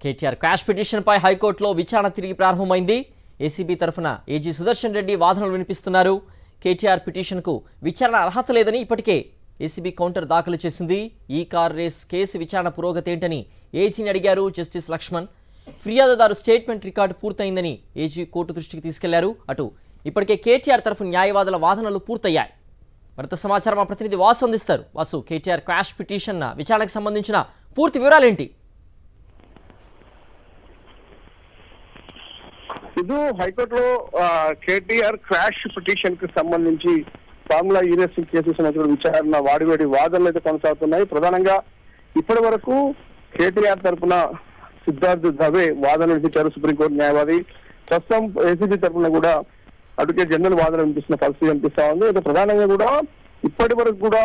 KTR quash petition పై హైకోర్టులో విచారణ తిరిగి ప్రారంభమైంది. ఏసీబీ తరఫున ఏజీ సుదర్శన్ రెడ్డి వాదనలు వినిపిస్తున్నారు. కేటీఆర్ పిటిషన్కు విచారణ అర్హత లేదని ఇప్పటికే ఏసీబీ కౌంటర్ దాఖలు చేసింది. ఈ కార్ రేస్ కేసు విచారణ పురోగతి ఏంటని ఏజీని అడిగారు జస్టిస్ లక్ష్మణ్. ఫిర్యాదుదారు స్టేట్మెంట్ రికార్డు పూర్తయిందని ఏజీ కోర్టు దృష్టికి తీసుకెళ్లారు. అటు ఇప్పటికే కేటీఆర్ తరఫు న్యాయవాదుల వాదనలు పూర్తయ్యాయి. మరింత సమాచారం మా ప్రతినిధి వాసు అందిస్తారు. వాసు, కేటీఆర్ క్వాష్ పిటిషన్ విచారణకు సంబంధించిన పూర్తి వివరాలేంటి? ఇది హైకోర్టులో కేటీఆర్ క్వాష్ పిటిషన్ కి సంబంధించి ఫార్ములా ఈ రేసింగ్ కేసు సంబంధించిన విచారణ వాడివేడి వాదనలు అయితే కొనసాగుతున్నాయి. ప్రధానంగా ఇప్పటి వరకు కేటీఆర్ తరఫున సిద్ధార్థ్ దవే వాదన వినిపించారు సుప్రీంకోర్టు న్యాయవాది. ప్రస్తుతం ఏసీబీ తరఫున కూడా అడ్వకేట్ జనరల్ వాదన వినిపిస్తున్న పరిస్థితి కనిపిస్తా ఉంది. అయితే ప్రధానంగా కూడా ఇప్పటి వరకు కూడా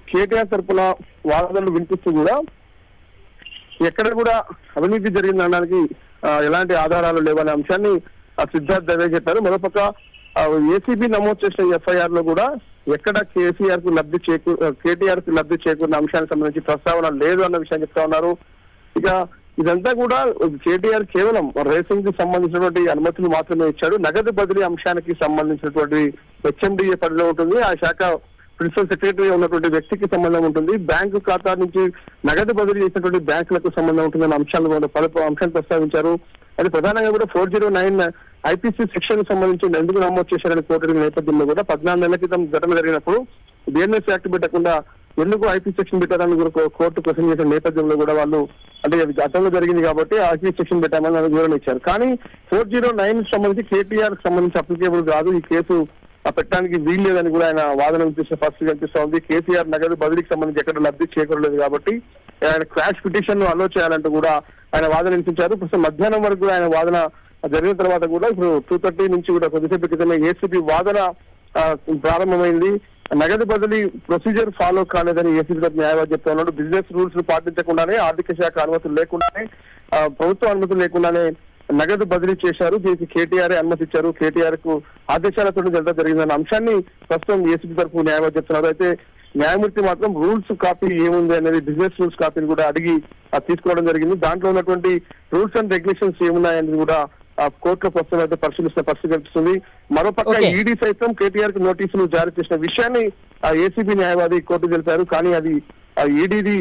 కేటీఆర్ తరఫున వాదనలు వినిపిస్తూ కూడా ఎక్కడ కూడా అవినీతి జరిగిందనడానికి ఎలాంటి ఆధారాలు లేవనే అంశాన్ని సిద్ధార్థ్ దవే చెప్పారు. మరోపక్క ఏసీబీ నమోదు చేసిన ఎఫ్ఐఆర్ లో కూడా ఎక్కడ కేటీఆర్ కు లబ్ధి చేకూరిన అంశానికి సంబంధించి ప్రస్తావన లేదు అన్న విషయాన్ని చెప్తా ఉన్నారు. ఇక ఇదంతా కూడా కేటీఆర్ కేవలం రేసింగ్ కి సంబంధించినటువంటి అనుమతులు మాత్రమే ఇచ్చాడు. నగదు బదిలీ అంశానికి సంబంధించినటువంటి హెచ్ఎండిఏ పరిధిలో ఉంటుంది. ఆ శాఖ ప్రిన్సిపల్ సెక్రటరీ ఉన్నటువంటి వ్యక్తికి సంబంధం ఉంటుంది. బ్యాంకు ఖాతా నుంచి నగదు బదిలీ చేసినటువంటి బ్యాంకులకు సంబంధం ఉంటుందన్న అంశాలు పలు అంశాలు ప్రస్తావించారు. అది ప్రధానంగా కూడా 409 ఐపీసీ సెక్షన్ కి సంబంధించి ఎందుకు నమోదు చేశారని కోర్టు నేపథ్యంలో కూడా 14 నెలల క్రితం ఘటన జరిగినప్పుడు బిఎన్ఎస్ యాక్ట్ పెట్టకుండా ఎందుకు ఐపీ సెక్షన్ పెట్టారని కూడా కోర్టు క్వశ్చన్ చేసిన నేపథ్యంలో కూడా వాళ్ళు అంటే గతంలో జరిగింది కాబట్టి ఐపీ సెక్షన్ పెట్టామని వివరణ ఇచ్చారు. కానీ 409 సంబంధించి కేటీఆర్ కి సంబంధించి అప్లికేబుల్ కాదు, ఈ కేసు పెట్టడానికి వీలు లేదని కూడా ఆయన వాదన వినిపించిన పరిస్థితి కనిపిస్తా ఉంది. కేసీఆర్ నగదు బదిలీకి సంబంధించి ఎక్కడ లబ్ధి చేకూరలేదు కాబట్టి ఆయన క్వాష్ పిటిషన్ ను అలో చేయాలంటూ కూడా ఆయన వాదన వినిపించారు. ప్రస్తుతం మధ్యాహ్నం వరకు కూడా ఆయన వాదన జరిగిన తర్వాత కూడా ఇప్పుడు 2:30 నుంచి కూడా కొద్దిసేపు క్రితమే ఏసీబీ వాదన ప్రారంభమైంది. నగదు బదిలీ ప్రొసీజర్ ఫాలో కాలేదని ఏసీబీ న్యాయవాది చెప్తా ఉన్నాడు. బిజినెస్ రూల్స్ పాటించకుండానే, ఆర్థిక శాఖ అనుమతులు లేకుండానే, ప్రభుత్వ అనుమతులు లేకుండానే నగదు బదిలీ చేశారు. దీనికి కేటీఆర్ అనుమతి ఇచ్చారు. కేటీఆర్ కు ఆదేశాలతో జరగ జరిగిందన్న అంశాన్ని ప్రస్తుతం ఏసీబీ తరఫు న్యాయవాది చెప్తున్నారు. అయితే న్యాయమూర్తి మాత్రం రూల్స్ కాపీ ఏముంది అనేది బిజినెస్ రూల్స్ కాపీని కూడా అడిగి తీసుకోవడం జరిగింది. దాంట్లో ఉన్నటువంటి రూల్స్ అండ్ రెగ్యులేషన్స్ ఏమున్నాయని కూడా కోర్టులో ప్రస్తుతం అయితే పరిశీలిస్తున్న పరిస్థితి కనిపిస్తుంది. మరోపక్క ఈడీ సైతం కేటీఆర్ కు నోటీసులు జారీ చేసిన విషయాన్ని ఏసీబీ న్యాయవాది కోర్టు తెలిపారు. కానీ అది ఈడీది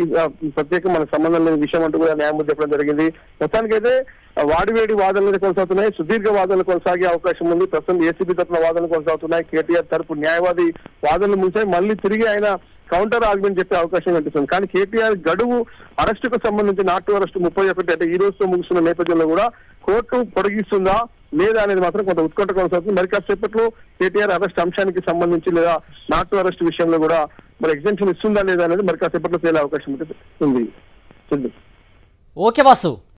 ప్రత్యేక మన సంబంధం లేని విషయం అంటూ కూడా న్యాయమూర్తి చెప్పడం జరిగింది. మొత్తానికైతే వాడివేడి వాదనలు కొనసాగుతున్నాయి. సుదీర్ఘ వాదనలు కొనసాగే అవకాశం ఉంది. ప్రస్తుతం ఏసీబీ తరఫున వాదనలు కొనసాగుతున్నాయి. కేటీఆర్ తరపు న్యాయవాది వాదనలు ముగిశాయి. మళ్ళీ తిరిగి ఆయన కౌంటర్ ఆర్గ్యుమెంట్ చెప్పే అవకాశం కనిపిస్తుంది. కానీ కేటీఆర్ గడువు అరెస్టుకు సంబంధించి నాటు అరెస్టు 31 అంటే ఈ రోజుతో ముగుస్తున్న నేపథ్యంలో కూడా కోర్టు పొడిగిస్తుందా లేదా అనేది మాత్రం కొంత ఉత్కంఠ కొనసాగుతుంది. మరి కాసేపట్లో కేటీఆర్ అరెస్ట్ అంశానికి సంబంధించి లేదా నాటు అరెస్ట్ విషయంలో కూడా మరి ఎగ్జెంప్షన్ ఇస్తుందా లేదా అనేది మరి కాసేపట్లో తేలే అవకాశం ఉంది. ఓకే వాసు.